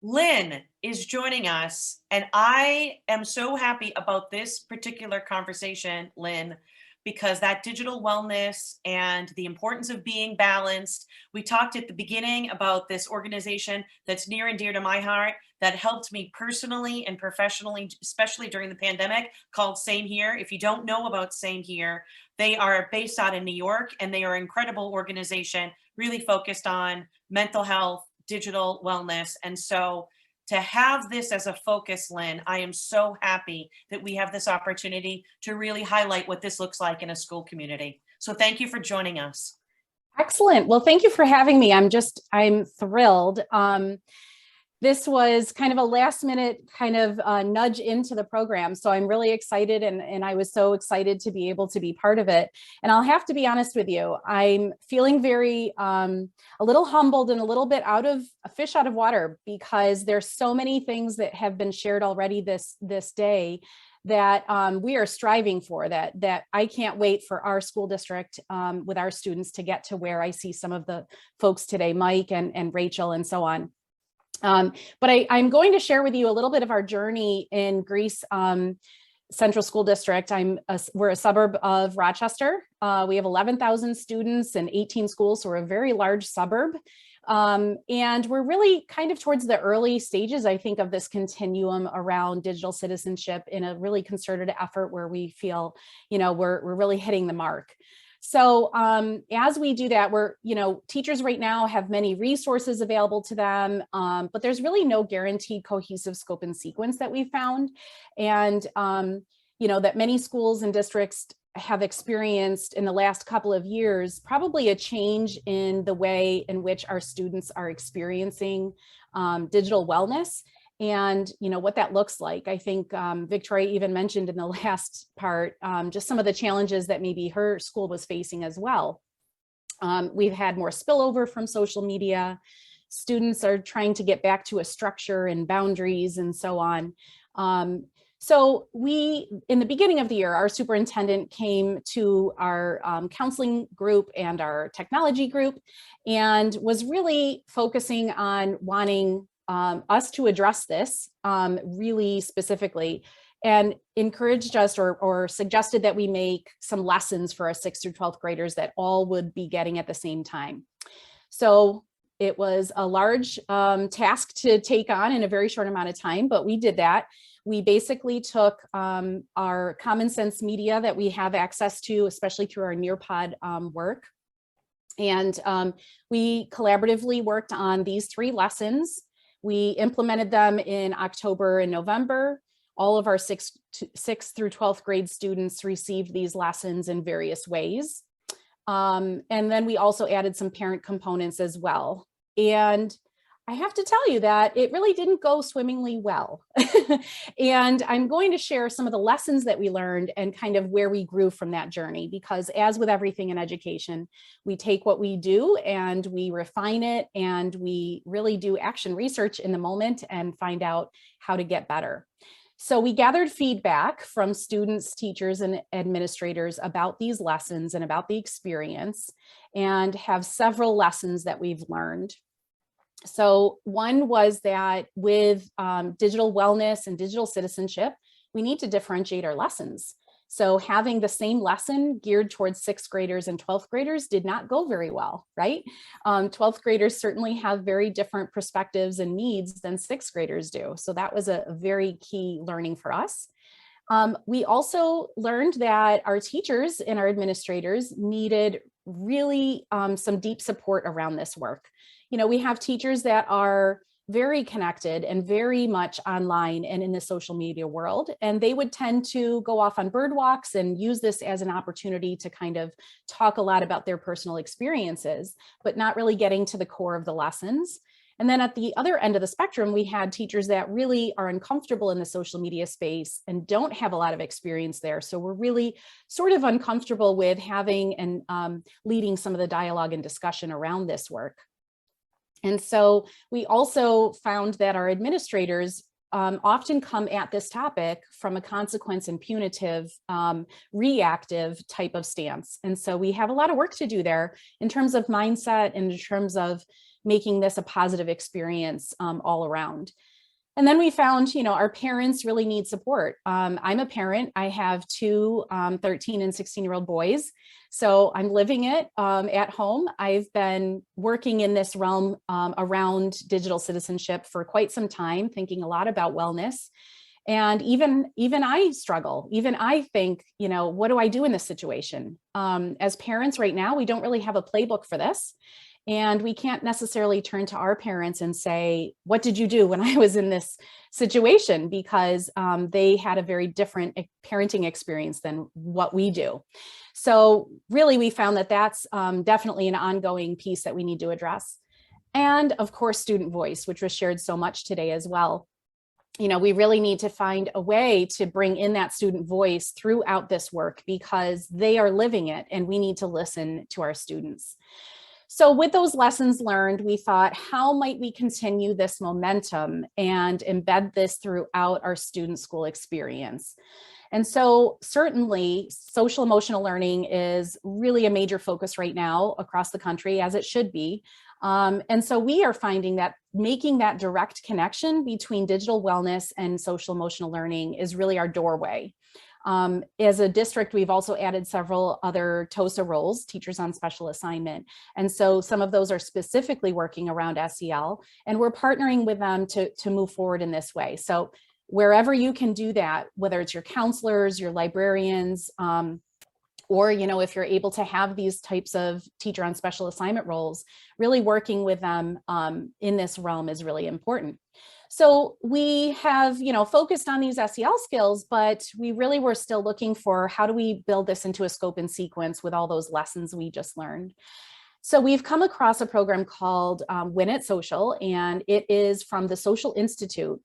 Lynn is joining us, and I am so happy about this particular conversation, Lynn, because that digital wellness and the importance of being balanced. We talked at the beginning about this organization that's near and dear to my heart that helped me personally and professionally, especially during the pandemic, called Same Here. If you don't know about Same Here, they are based out in New York and they are an incredible organization, really focused on mental health, digital wellness. And so to have this as a focus, Lynn, I am so happy that we have this opportunity to really highlight what this looks like in a school community. So thank you for joining us. Excellent. Well, thank you for having me. I'm thrilled. This was kind of a last minute kind of nudge into the program. So I'm really excited and I was so excited to be able to be part of it. And I'll have to be honest with you, I'm feeling very, a little humbled and a little bit a fish out of water, because there's so many things that have been shared already this day that we are striving for, that I can't wait for our school district with our students to get to where I see some of the folks today, Mike and Rachel and so on. But I'm going to share with you a little bit of our journey in Greece Central School District. We're a suburb of Rochester. We have 11,000 students and 18 schools, so we're a very large suburb. And we're really kind of towards the early stages, I think, of this continuum around digital citizenship in a really concerted effort where we feel, we're really hitting the mark. So as we do that, teachers right now have many resources available to them, but there's really no guaranteed cohesive scope and sequence that we found. And, that many schools and districts have experienced in the last couple of years, probably a change in the way in which our students are experiencing digital wellness. And what that looks like. I think Victoria even mentioned in the last part, just some of the challenges that maybe her school was facing as well. We've had more spillover from social media. Students are trying to get back to a structure and boundaries and so on. So in the beginning of the year, our superintendent came to our counseling group and our technology group and was really focusing on wanting us to address this really specifically, and encouraged us or suggested that we make some lessons for our 6th through 12th graders that all would be getting at the same time. So it was a large task to take on in a very short amount of time, but we did that. We basically took our common sense media that we have access to, especially through our Nearpod work. And we collaboratively worked on these 3 lessons. We implemented them in October and November. All of our 6th through 12th grade students received these lessons in various ways. And then we also added some parent components as well. And I have to tell you that it really didn't go swimmingly well. And I'm going to share some of the lessons that we learned and kind of where we grew from that journey, because as with everything in education, we take what we do and we refine it, and we really do action research in the moment and find out how to get better. So we gathered feedback from students, teachers, and administrators about these lessons and about the experience, and have several lessons that we've learned. So one was that with digital wellness and digital citizenship, we need to differentiate our lessons. So having the same lesson geared towards 6th graders and 12th graders did not go very well, right? 12th graders certainly have very different perspectives and needs than 6th graders do. So that was a very key learning for us. We also learned that our teachers and our administrators needed really some deep support around this work. We have teachers that are very connected and very much online and in the social media world, and they would tend to go off on bird walks and use this as an opportunity to kind of talk a lot about their personal experiences, but not really getting to the core of the lessons. And then at the other end of the spectrum, we had teachers that really are uncomfortable in the social media space and don't have a lot of experience there. So we're really sort of uncomfortable with having and leading some of the dialogue and discussion around this work. And so we also found that our administrators often come at this topic from a consequence and punitive, reactive type of stance. And so we have a lot of work to do there in terms of mindset and in terms of making this a positive experience all around. And then we found, our parents really need support. I'm a parent. I have two 13 and 16-year-old boys. So I'm living it at home. I've been working in this realm around digital citizenship for quite some time, thinking a lot about wellness. And even I struggle. Even I think, what do I do in this situation? As parents right now, we don't really have a playbook for this. And we can't necessarily turn to our parents and say, what did you do when I was in this situation? Because they had a very different parenting experience than what we do. So really, we found that that's definitely an ongoing piece that we need to address. And of course, student voice, which was shared so much today as well. We really need to find a way to bring in that student voice throughout this work because they are living it and we need to listen to our students. So with those lessons learned, we thought, how might we continue this momentum and embed this throughout our student school experience? And so certainly social emotional learning is really a major focus right now across the country, as it should be. And so we are finding that making that direct connection between digital wellness and social emotional learning is really our doorway. As a district, we've also added several other TOSA roles, teachers on special assignment. And so some of those are specifically working around SEL, and we're partnering with them to move forward in this way. So wherever you can do that, whether it's your counselors, your librarians, or, if you're able to have these types of teacher on special assignment roles, really working with them in this realm is really important. So we have, focused on these SEL skills, but we really were still looking for how do we build this into a scope and sequence with all those lessons we just learned. So we've come across a program called Win at Social, and it is from the Social Institute.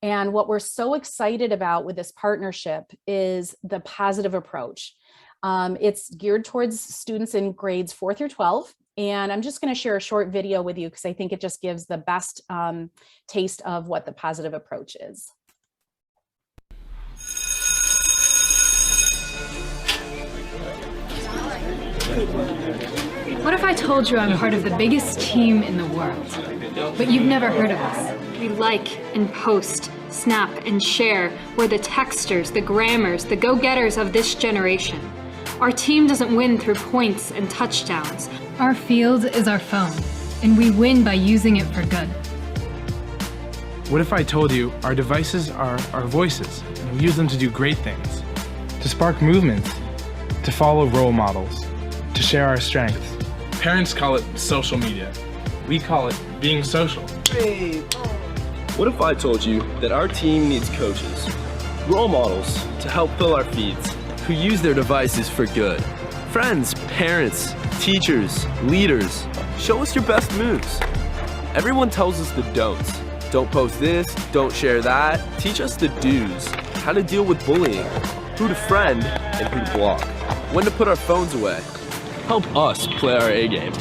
And what we're so excited about with this partnership is the positive approach. It's geared towards students in grades 4 through 12. And I'm just going to share a short video with you because I think it just gives the best taste of what the positive approach is. What if I told you I'm part of the biggest team in the world, but you've never heard of us? We like and post, snap and share. We're the texters, the grammars, the go-getters of this generation. Our team doesn't win through points and touchdowns. Our field is our phone, and we win by using it for good. What if I told you our devices are our voices, and we use them to do great things, to spark movements, to follow role models, to share our strengths? Parents call it social media. We call it being social. Hey. What if I told you that our team needs coaches, role models to help fill our feeds, who use their devices for good? Friends, parents, teachers, leaders, show us your best moves. Everyone tells us the don'ts. Don't post this, don't share that. Teach us the do's, how to deal with bullying, who to friend and who to block, when to put our phones away. Help us play our A game.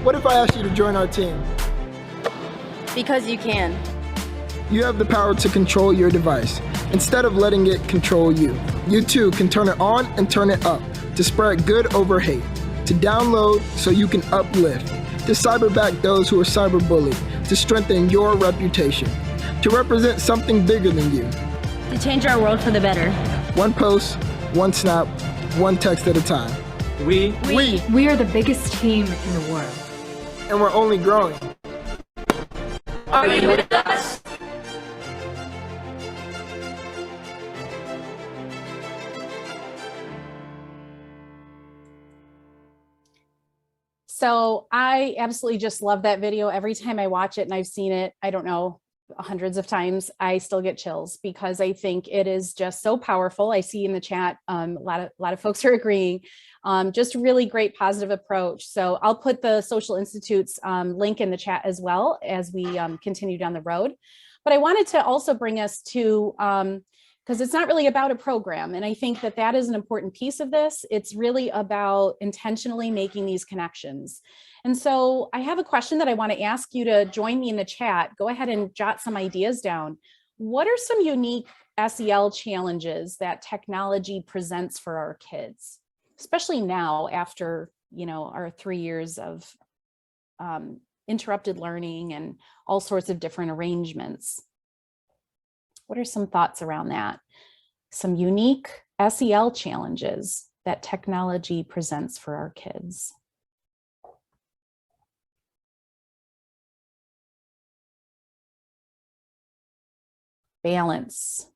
What if I asked you to join our team? Because you can. You have the power to control your device instead of letting it control you. You too can turn it on and turn it up to spread good over hate, to download so you can uplift, to cyberback those who are cyberbullied, to strengthen your reputation, to represent something bigger than you. To change our world for the better. One post, one snap, one text at a time. We are the biggest team in the world. And we're only growing. Are you with us? So I absolutely just love that video. Every time I watch it, and I've seen it, I don't know, hundreds of times, I still get chills because I think it is just so powerful. I see in the chat, a lot of folks are agreeing. Just really great positive approach. So I'll put the Social Institute's link in the chat as well as we continue down the road. But I wanted to also bring us to, because it's not really about a program. And I think that that is an important piece of this. It's really about intentionally making these connections. And so I have a question that I want to ask you to join me in the chat. Go ahead and jot some ideas down. What are some unique SEL challenges that technology presents for our kids, especially now after, our 3 years of interrupted learning and all sorts of different arrangements. What are some thoughts around that? Some unique SEL challenges that technology presents for our kids. Balance.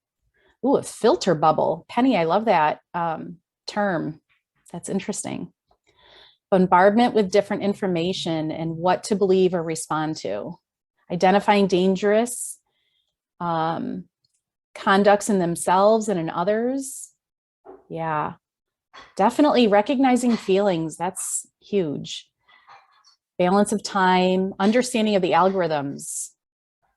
Ooh, a filter bubble. Penny, I love that term. That's interesting. Bombardment with different information and what to believe or respond to. Identifying dangerous conducts in themselves and in others. Yeah, definitely recognizing feelings. That's huge. Balance of time, understanding of the algorithms.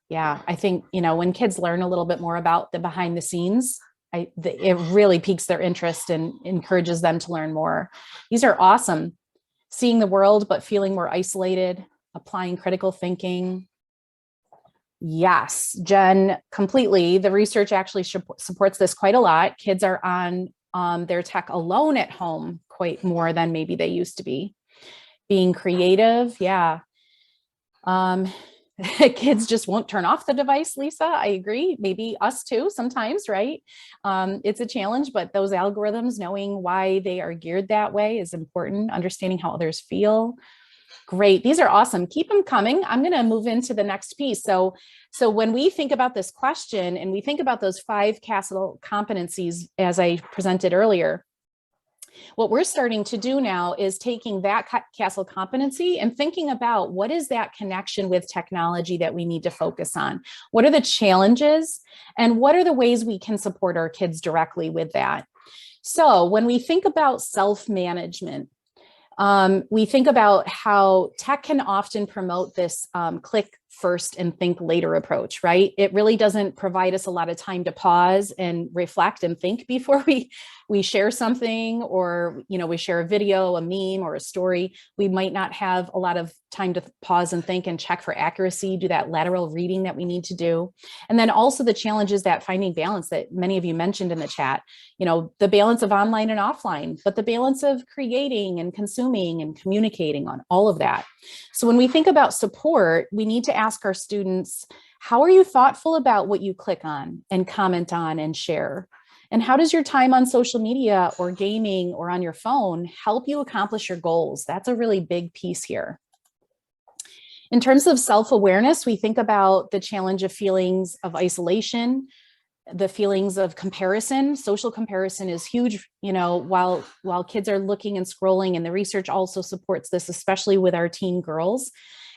Yeah, I think, when kids learn a little bit more about the behind the scenes, it really piques their interest and encourages them to learn more. These are awesome. Seeing the world, but feeling more isolated, applying critical thinking. Yes, Jen, completely. The research actually supports this quite a lot. Kids are on their tech alone at home quite more than maybe they used to be. Being creative, yeah. Kids just won't turn off the device, Lisa. I agree. Maybe us too sometimes, right? It's a challenge, but those algorithms, knowing why they are geared that way is important. Understanding how others feel. Great. These are awesome. Keep them coming. I'm going to move into the next piece. So when we think about this question and we think about those 5 CASEL competencies, as I presented earlier, what we're starting to do now is taking that CASEL competency and thinking about what is that connection with technology that we need to focus on? What are the challenges and what are the ways we can support our kids directly with that? So when we think about self-management, we think about how tech can often promote this click first and think later approach, right? It really doesn't provide us a lot of time to pause and reflect and think before we share something, or, we share a video, a meme, or a story. We might not have a lot of time to pause and think and check for accuracy, do that lateral reading that we need to do. And then also the challenge is that finding balance that many of you mentioned in the chat, the balance of online and offline, but the balance of creating and consuming and communicating on all of that. So when we think about support, we need to ask our students, how are you thoughtful about what you click on and comment on and share? And how does your time on social media or gaming or on your phone help you accomplish your goals? That's a really big piece here. In terms of self-awareness, we think about the challenge of feelings of isolation, the feelings of comparison. Social comparison is huge, while kids are looking and scrolling, and the research also supports this, especially with our teen girls.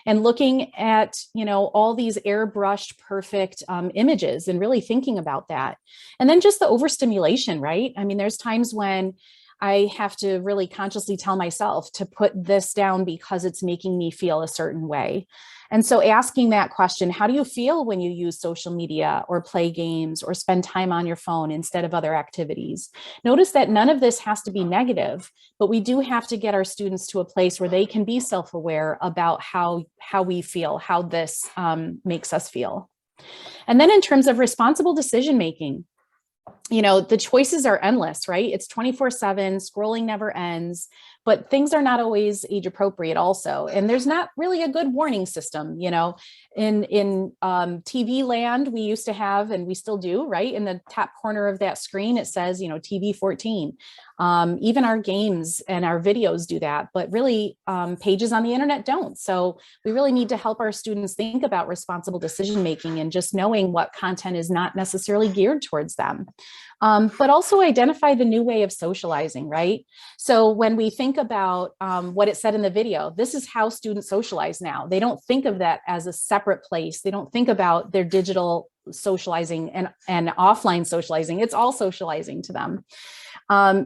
And looking at, all these airbrushed perfect images and really thinking about that. And then just the overstimulation, right? I mean, there's times when I have to really consciously tell myself to put this down because it's making me feel a certain way. And so asking that question, how do you feel when you use social media or play games or spend time on your phone instead of other activities? Notice that none of this has to be negative, but we do have to get our students to a place where they can be self-aware about how we feel, how this makes us feel. And then in terms of responsible decision-making, the choices are endless, right? It's 24/7, scrolling never ends, but things are not always age appropriate also. And there's not really a good warning system, in TV land, we used to have, and we still do, right? In the top corner of that screen, it says, TV 14. Even our games and our videos do that, but really pages on the internet don't. So we really need to help our students think about responsible decision-making and just knowing what content is not necessarily geared towards them. But also identify the new way of socializing, right? So when we think about what it said in the video, this is how students socialize now. They don't think of that as a separate place. They don't think about their digital socializing and offline socializing. It's all socializing to them.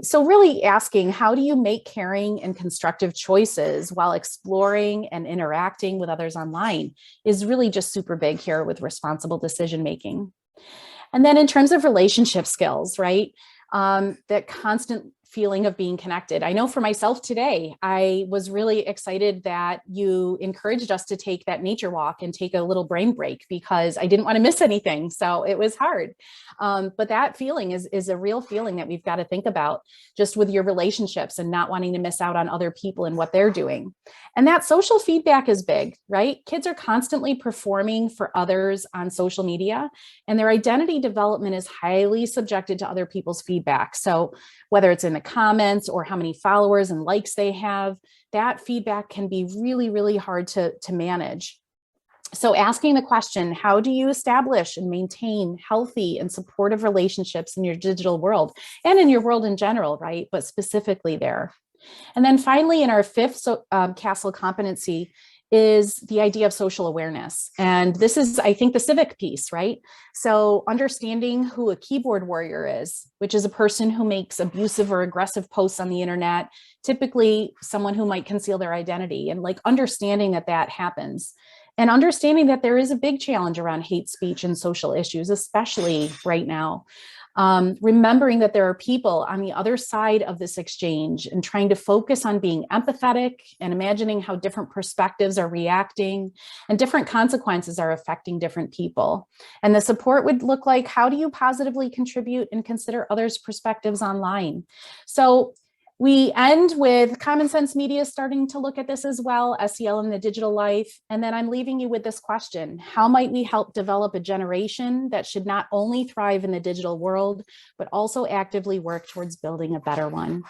So really asking, how do you make caring and constructive choices while exploring and interacting with others online is really just super big here with responsible decision-making. And then in terms of relationship skills, right? That constant feeling of being connected. I know for myself today, I was really excited that you encouraged us to take that nature walk and take a little brain break because I didn't want to miss anything. So it was hard. But that feeling is a real feeling that we've got to think about just with your relationships and not wanting to miss out on other people and what they're doing. And that social feedback is big, right? Kids are constantly performing for others on social media, and their identity development is highly subjected to other people's feedback. So whether it's in the comments or how many followers and likes they have, that feedback can be really, really hard to manage. So asking the question, how do you establish and maintain healthy and supportive relationships in your digital world and in your world in general, right? But specifically there. And then finally, in our fifth CASEL competency is the idea of social awareness. And this is, I think, the civic piece, right? So understanding who a keyboard warrior is, which is a person who makes abusive or aggressive posts on the internet, typically someone who might conceal their identity, and like understanding that that happens. And understanding that there is a big challenge around hate speech and social issues, especially right now. Remembering that there are people on the other side of this exchange and trying to focus on being empathetic and imagining how different perspectives are reacting and different consequences are affecting different people. And the support would look like, how do you positively contribute and consider others' perspectives online? So we end with Common Sense Media starting to look at this as well, SEL in the digital life. And then I'm leaving you with this question: how might we help develop a generation that should not only thrive in the digital world, but also actively work towards building a better one?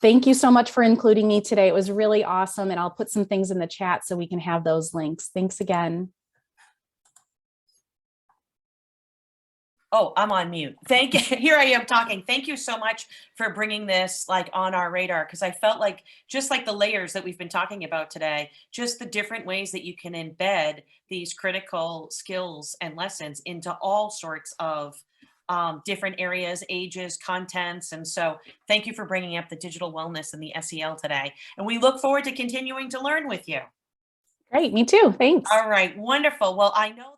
Thank you so much for including me today. It was really awesome. And I'll put some things in the chat so we can have those links. Thanks again. Oh, I'm on mute. Thank you. Here I am talking. Thank you so much for bringing this like on our radar, because I felt like just like the layers that we've been talking about today, just the different ways that you can embed these critical skills and lessons into all sorts of different areas, ages, contents. And so thank you for bringing up the digital wellness and the SEL today. And we look forward to continuing to learn with you. Great. Me too. Thanks. All right. Wonderful. Well, I know